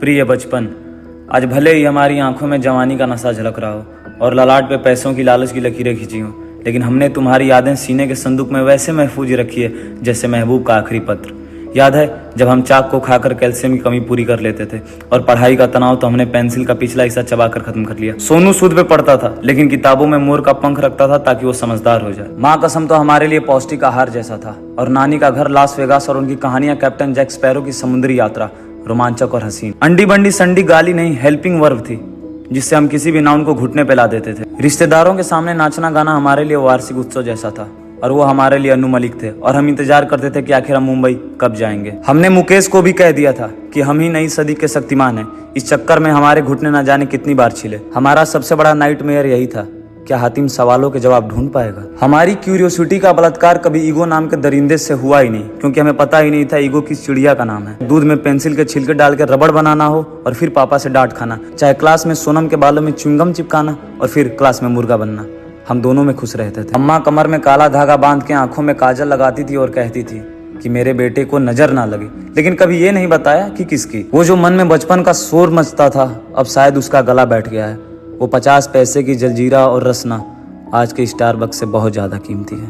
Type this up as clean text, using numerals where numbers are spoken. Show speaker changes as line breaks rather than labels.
प्रिय बचपन, आज भले ही हमारी आंखों में जवानी का नशा झलक रहा हो और ललाट पे पैसों की लालच की लकीरें खींची हों, लेकिन हमने तुम्हारी यादें सीने के संदूक में वैसे महफूज रखी है जैसे महबूब का आखिरी पत्र। याद है जब हम चाक को खाकर कैल्शियम की कमी पूरी कर लेते थे और पढ़ाई का तनाव तो हमने पेंसिल का पिछला हिस्सा चबाकर खत्म कर लिया। सोनू सूद पे पढ़ता था लेकिन किताबों में मोर का पंख रखता था ताकि वो समझदार हो जाए। माँ कसम तो हमारे लिए पौष्टिक आहार जैसा था और नानी का घर लास वेगास और उनकी कहानियां कैप्टन जैक स्पैरो की समुद्री यात्रा रोमांचक और हसीन। अंडी बंडी संडी गाली नहीं, हेल्पिंग वर्ब थी जिससे हम किसी भी नाउन को घुटने पे ला देते थे। रिश्तेदारों के सामने नाचना गाना हमारे लिए वार्षिक उत्सव जैसा था और वो हमारे लिए अनु मलिक थे और हम इंतजार करते थे कि आखिर हम मुंबई कब जाएंगे। हमने मुकेश को भी कह दिया था कि हम ही नई सदी के शक्तिमान हैं। इस चक्कर में हमारे घुटने न जाने कितनी बार छिले। हमारा सबसे बड़ा नाइटमेयर यही था, क्या हातिम सवालों के जवाब ढूंढ पाएगा। हमारी क्यूरियोसिटी का बलात्कार कभी ईगो नाम के दरिंदे से हुआ ही नहीं, क्योंकि हमें पता ही नहीं था ईगो किस चिड़िया का नाम है। दूध में पेंसिल के छिलके डाल के रबड़ बनाना हो और फिर पापा से डांट खाना, चाहे क्लास में सोनम के बालों में च्युइंगम चिपकाना और फिर क्लास में मुर्गा बनना, हम दोनों में खुश रहते थे। अम्मा कमर में काला धागा बांध के आंखों में काजल लगाती थी और कहती थी कि मेरे बेटे को नजर ना लगे, लेकिन कभी ये नहीं बताया कि किसकी। वो जो मन में बचपन का शोर मचता था अब शायद उसका गला बैठ गया है। वो 50 पैसे की जलजीरा और रसना आज के स्टारबक्स से बहुत ज्यादा कीमती है।